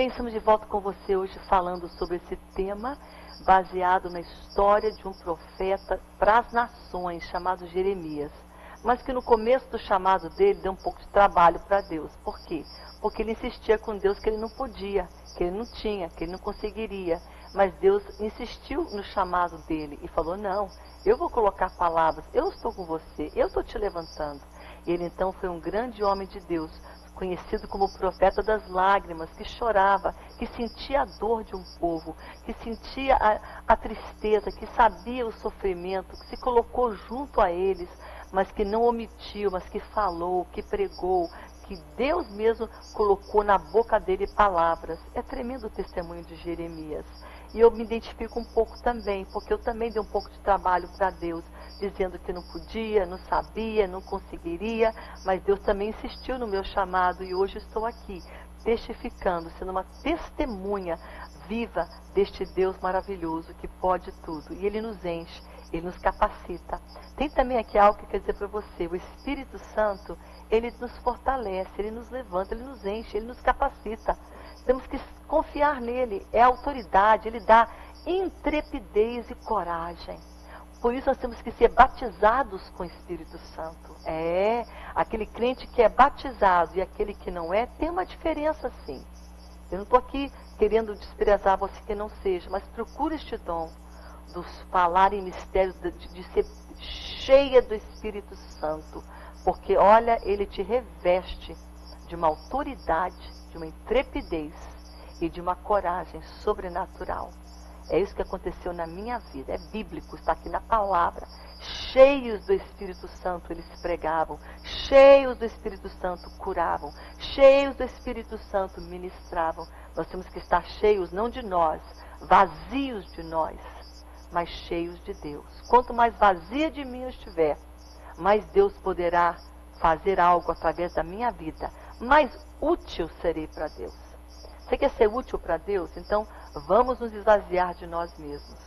bem, estamos de volta com você hoje falando sobre esse tema baseado na história de um profeta para as nações chamado Jeremias, mas que no começo do chamado dele deu um pouco de trabalho para Deus. Por quê? Porque ele insistia com Deus que ele não podia, que ele não tinha, que ele não conseguiria. Mas Deus insistiu no chamado dele e falou: não, eu vou colocar palavras, eu estou com você, eu estou te levantando. E ele então foi um grande homem de Deus, conhecido como o profeta das lágrimas, que chorava, que sentia a dor de um povo, que sentia a tristeza, que sabia o sofrimento, que se colocou junto a eles, mas que não omitiu, mas que falou, que pregou, que Deus mesmo colocou na boca dele palavras. É tremendo o testemunho de Jeremias. E eu me identifico um pouco também, porque eu também dei um pouco de trabalho para Deus, dizendo que não podia, não sabia, não conseguiria, mas Deus também insistiu no meu chamado e hoje estou aqui, testificando, sendo uma testemunha viva deste Deus maravilhoso que pode tudo. E Ele nos enche, Ele nos capacita. Tem também aqui algo que eu quero dizer para você: o Espírito Santo, Ele nos fortalece, Ele nos levanta, Ele nos enche, Ele nos capacita. Temos que confiar nele, é autoridade, ele dá intrepidez e coragem. Por isso nós temos que ser batizados com o Espírito Santo. Aquele crente que é batizado e aquele que não é, tem uma diferença sim. Eu não estou aqui querendo desprezar você que não seja, mas procure este dom dos falar em mistério, de ser cheia do Espírito Santo. Porque olha, ele te reveste de uma autoridade, de uma intrepidez e de uma coragem sobrenatural. É isso que aconteceu na minha vida, é bíblico, está aqui na palavra. Cheios do Espírito Santo eles pregavam, cheios do Espírito Santo curavam, cheios do Espírito Santo ministravam. Nós temos que estar cheios não de nós, vazios de nós, mas cheios de Deus. Quanto mais vazia de mim eu estiver, mais Deus poderá fazer algo através da minha vida, mais útil serei para Deus. Você quer ser útil para Deus? Então vamos nos esvaziar de nós mesmos.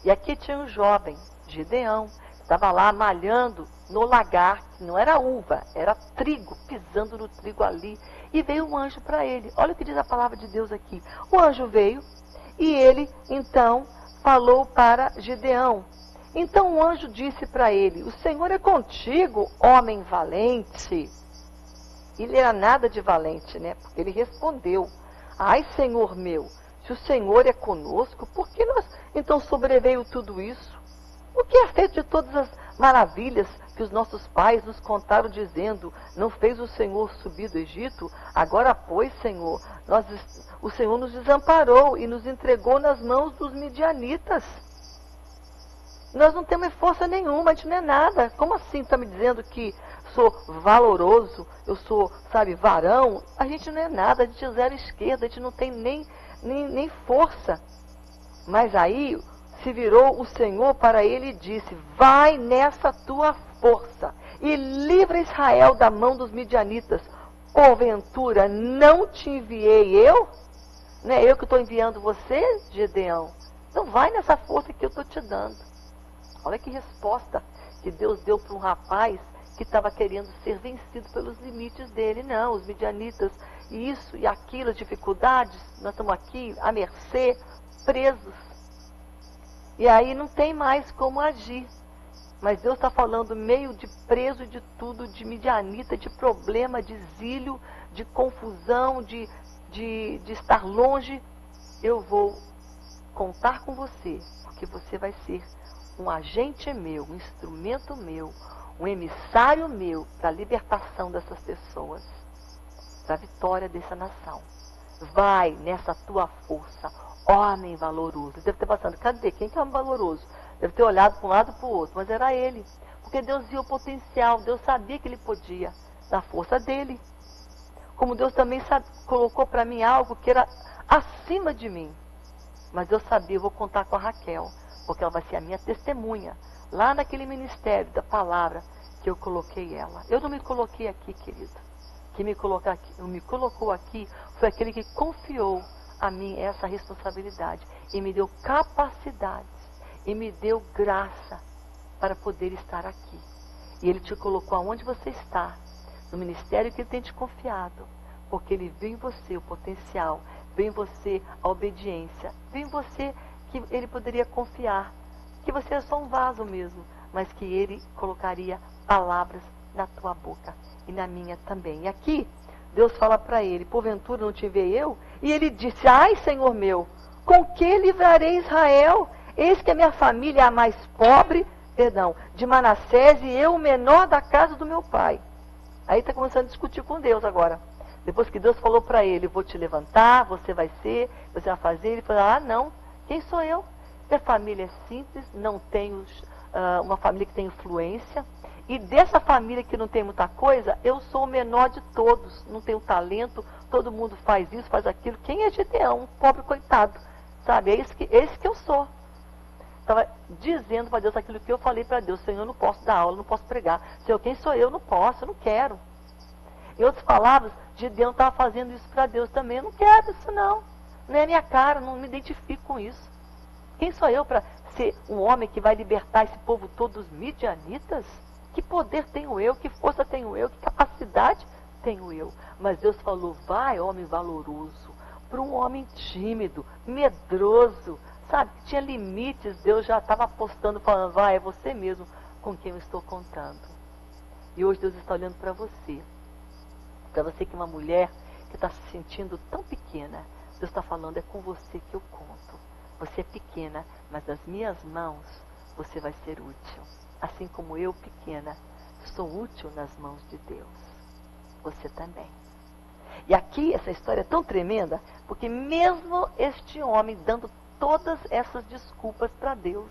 E aqui tinha um jovem, Gideão, que estava lá malhando no lagar, que não era uva, era trigo, pisando no trigo ali. E veio um anjo para ele. Olha o que diz a palavra de Deus aqui. O anjo veio e ele então falou para Gideão. Então o anjo disse para ele: o Senhor é contigo, homem valente. Ele era nada de valente, né? Porque ele respondeu: ai, Senhor meu, se o Senhor é conosco, por que nós então sobreveio tudo isso? O que é feito de todas as maravilhas que os nossos pais nos contaram, dizendo: não fez o Senhor subir do Egito? Agora, pois, Senhor, o Senhor nos desamparou e nos entregou nas mãos dos midianitas. Nós não temos força nenhuma, a gente não é nada. Como assim está me dizendo que sou valoroso, eu sou, varão? A gente não é nada, a gente é zero esquerda, a gente não tem nem força. Mas aí se virou o Senhor para ele e disse: vai nessa tua força e livra Israel da mão dos midianitas. Porventura não te enviei eu? Não é eu que estou enviando você, Gideão? Então vai nessa força que eu estou te dando. Olha que resposta que Deus deu para um rapaz que estava querendo ser vencido pelos limites dele. Não, os midianitas, isso e aquilo, as dificuldades, nós estamos aqui à mercê, presos. E aí não tem mais como agir. Mas Deus está falando meio de preso de tudo, de midianita, de problema, de exílio, de confusão, de estar longe. Eu vou contar com você, porque você vai ser um agente meu, um instrumento meu, um emissário meu para a libertação dessas pessoas, para a vitória dessa nação. Vai nessa tua força, homem valoroso. Deve ter passado: cadê? Quem que é homem valoroso? Deve ter olhado para um lado e para o outro, mas era ele. Porque Deus viu o potencial, Deus sabia que ele podia, na força dele. Como Deus também colocou para mim algo que era acima de mim. Mas eu sabia, eu vou contar com a Raquel, porque ela vai ser a minha testemunha, lá naquele ministério da palavra que eu coloquei ela. Eu não me coloquei aqui, querido. Quem me colocou aqui foi aquele que confiou a mim essa responsabilidade e me deu capacidade e me deu graça para poder estar aqui. E ele te colocou aonde você está, no ministério que ele tem te confiado, porque ele viu em você o potencial Vem em você a obediência. Vem em você que ele poderia confiar. Que você é só um vaso mesmo, mas que ele colocaria palavras na tua boca e na minha também. E aqui, Deus fala para ele, porventura não te vê eu? E ele disse, ai Senhor meu, com que livrarei Israel? Eis que a minha família é a mais pobre, de Manassés, e eu o menor da casa do meu pai. Aí está começando a discutir com Deus agora. Depois que Deus falou para ele, vou te levantar, você vai fazer, ele falou, ah não, quem sou eu? Minha família é simples, não tenho uma família que tem influência, e dessa família que não tem muita coisa, eu sou o menor de todos, não tenho talento, todo mundo faz isso, faz aquilo. Quem é Gideão? Um pobre coitado, sabe? É esse que eu sou. Estava dizendo para Deus aquilo que eu falei para Deus, Senhor, eu não posso dar aula, não posso pregar. Senhor, quem sou eu? Não posso, eu não quero. Em outras palavras, Gideão estava fazendo isso para Deus também, eu não quero isso não é minha cara, não me identifico com isso. Quem sou eu para ser um homem que vai libertar esse povo todo dos midianitas? Que poder tenho eu? Que força tenho eu? Que capacidade tenho eu? Mas Deus falou, vai homem valoroso, para um homem tímido, medroso, sabe? Que tinha limites, Deus já estava apostando, falando, vai, é você mesmo com quem eu estou contando. E hoje Deus está olhando para você que é uma mulher que está se sentindo tão pequena. Deus está falando, é com você que eu conto. Você é pequena, mas nas minhas mãos você vai ser útil. Assim como eu, pequena, sou útil nas mãos de Deus. Você também. E aqui, essa história é tão tremenda, porque mesmo este homem dando todas essas desculpas para Deus,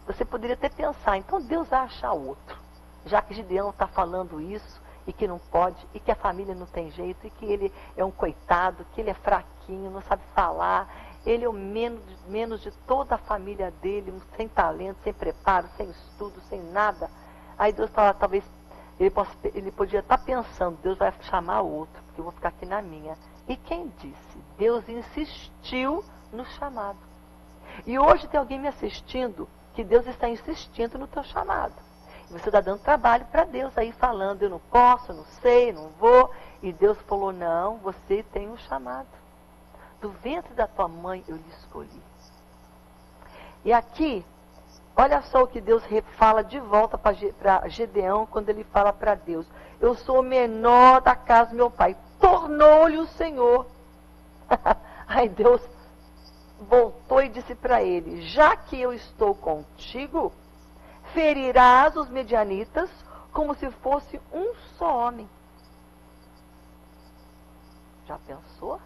você poderia até pensar, então Deus vai achar outro. Já que Gideão está falando isso, e que não pode, e que a família não tem jeito, e que ele é um coitado, que ele é fraquinho, não sabe falar, ele é o menos de toda a família dele, sem talento, sem preparo, sem estudo, sem nada. Aí Deus fala, talvez, ele podia estar pensando, Deus vai chamar outro, porque eu vou ficar aqui na minha. E quem disse? Deus insistiu no chamado. E hoje tem alguém me assistindo, que Deus está insistindo no teu chamado. Você está dando trabalho para Deus aí, falando, eu não posso, não sei, não vou. E Deus falou, não, você tem um chamado. Do ventre da tua mãe eu lhe escolhi. E aqui, olha só o que Deus fala de volta para Gideão, quando ele fala para Deus. Eu sou o menor da casa do meu pai. Tornou-lhe o Senhor. Aí Deus voltou e disse para ele, já que eu estou contigo, ferirás os medianitas como se fosse um só homem. Já pensou?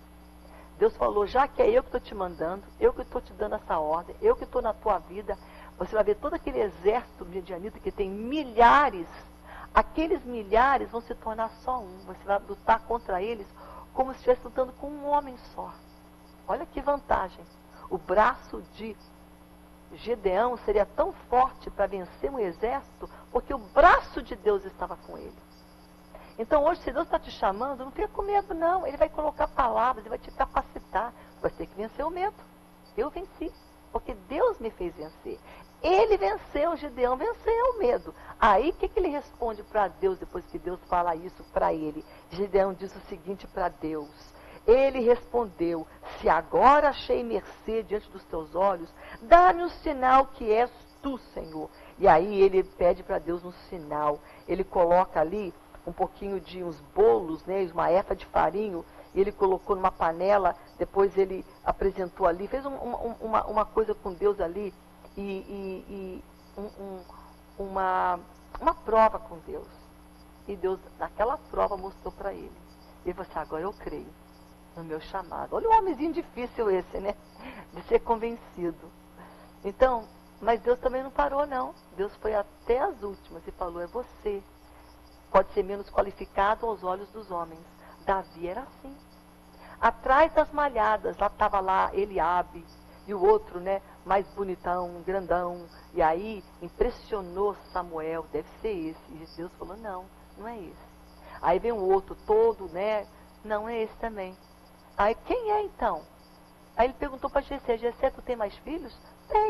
Deus falou, já que é eu que estou te mandando, eu que estou te dando essa ordem, eu que estou na tua vida, você vai ver todo aquele exército medianita que tem milhares, aqueles milhares vão se tornar só um, você vai lutar contra eles como se estivesse lutando com um homem só. Olha que vantagem. O braço de Gideão seria tão forte para vencer um exército, porque o braço de Deus estava com ele. Então hoje, se Deus está te chamando, não fica com medo não, ele vai colocar palavras, ele vai te capacitar, vai ter que vencer o medo. Eu venci, porque Deus me fez vencer. Ele venceu, Gideão venceu o medo. Aí o que ele responde para Deus, depois que Deus fala isso para ele? Gideão diz o seguinte para Deus, ele respondeu, se agora achei mercê diante dos teus olhos, dá-me um sinal que és tu, Senhor. E aí ele pede para Deus um sinal. Ele coloca ali um pouquinho de uns bolos, né, uma efa de farinha, e ele colocou numa panela, depois ele apresentou ali, fez uma coisa com Deus ali, uma prova com Deus. E Deus, naquela prova, mostrou para ele. Ele falou assim, agora eu creio no meu chamado. Olha o homenzinho difícil esse, né? De ser convencido. Então, mas Deus também não parou, não. Deus foi até as últimas e falou, é você. Pode ser menos qualificado aos olhos dos homens. Davi era assim. Atrás das malhadas, lá estava lá Eliabe, e o outro, né, mais bonitão, grandão. E aí, impressionou Samuel, deve ser esse. E Deus falou, não, não é esse. Aí vem um outro todo, né, não é esse também. Aí, quem é então? Aí ele perguntou para Jessé, Jessé, tu tem mais filhos?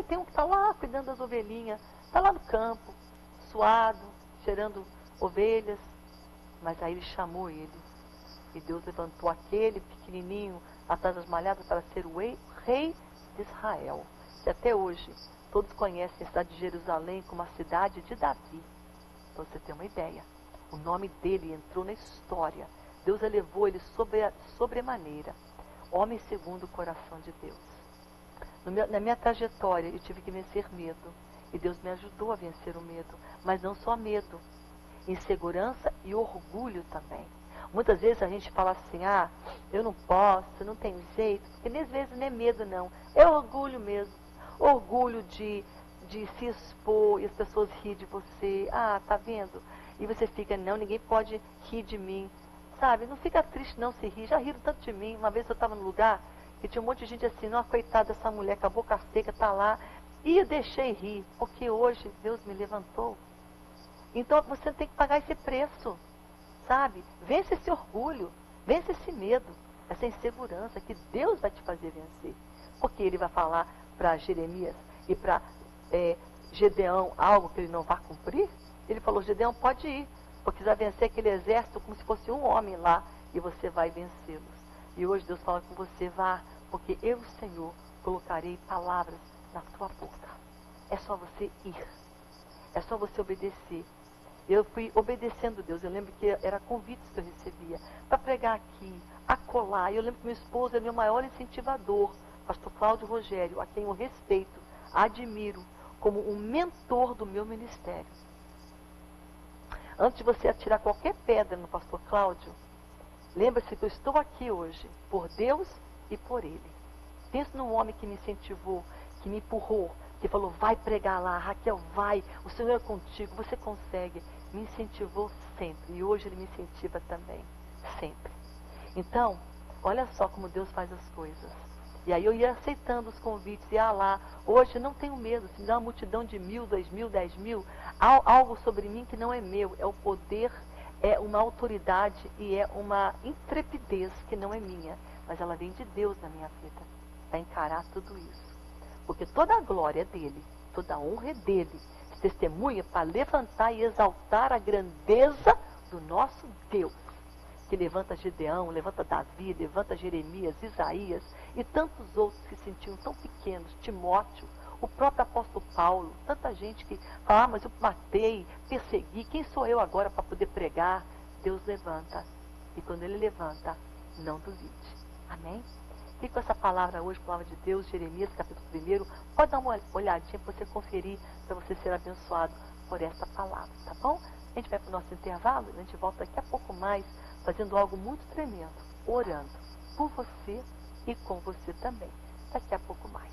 Tem um que está lá cuidando das ovelhinhas, está lá no campo, suado, cheirando ovelhas. Mas aí ele chamou ele, e Deus levantou aquele pequenininho, atrás das malhadas para ser o rei de Israel. E até hoje, todos conhecem a cidade de Jerusalém como a cidade de Davi. Para você ter uma ideia, o nome dele entrou na história. Deus elevou ele sobremaneira. Homem segundo o coração de Deus. Na minha trajetória, eu tive que vencer medo. E Deus me ajudou a vencer o medo. Mas não só medo. Insegurança e orgulho também. Muitas vezes a gente fala assim, eu não posso, não tenho jeito. Porque às vezes não é medo não. É orgulho mesmo. Orgulho de se expor e as pessoas riem de você. Tá vendo? E você fica, não, ninguém pode rir de mim. Sabe? Não fica triste não se rir. Já riram tanto de mim. Uma vez eu estava num lugar que tinha um monte de gente assim, não, coitada dessa mulher com a boca seca, tá lá. E eu deixei rir, porque hoje Deus me levantou. Então você tem que pagar esse preço, sabe? Vence esse orgulho, vence esse medo, essa insegurança que Deus vai te fazer vencer. Porque Ele vai falar para Jeremias e para Gedeão algo que ele não vai cumprir. Ele falou, Gedeão, pode ir, porque você vai vencer aquele exército como se fosse um homem lá e você vai vencê-los. E hoje Deus fala com você, vá, porque eu, Senhor, colocarei palavras na tua boca. É só você ir. É só você obedecer. Eu fui obedecendo Deus. Eu lembro que era convites que eu recebia para pregar aqui, acolá. E eu lembro que meu esposo é meu maior incentivador, pastor Cláudio Rogério, a quem eu respeito, admiro, como um mentor do meu ministério. Antes de você atirar qualquer pedra no pastor Cláudio, lembre-se que eu estou aqui hoje por Deus e por Ele. Pense num homem que me incentivou, que me empurrou, que falou, vai pregar lá, Raquel, vai, o Senhor é contigo, você consegue. Me incentivou sempre, e hoje Ele me incentiva também, sempre. Então, olha só como Deus faz as coisas. E aí eu ia aceitando os convites, ia lá, hoje não tenho medo, se me dá uma multidão de 1.000, 2.000, 10.000, há algo sobre mim que não é meu, é o poder, é uma autoridade e é uma intrepidez que não é minha, mas ela vem de Deus na minha vida, para encarar tudo isso. Porque toda a glória é dele, toda a honra é dele. Se testemunha para levantar e exaltar a grandeza do nosso Deus. Que levanta Gedeão, levanta Davi, levanta Jeremias, Isaías e tantos outros que se sentiam tão pequenos, Timóteo, o próprio apóstolo Paulo, tanta gente que fala, mas eu matei, persegui, quem sou eu agora para poder pregar? Deus levanta. E quando Ele levanta, não duvide. Amém? Fique com essa palavra hoje, palavra de Deus, Jeremias, capítulo 1. Pode dar uma olhadinha para você conferir, para você ser abençoado por essa palavra, tá bom? A gente vai para o nosso intervalo, a gente volta daqui a pouco mais, fazendo algo muito tremendo, orando por você e com você também. Daqui a pouco mais.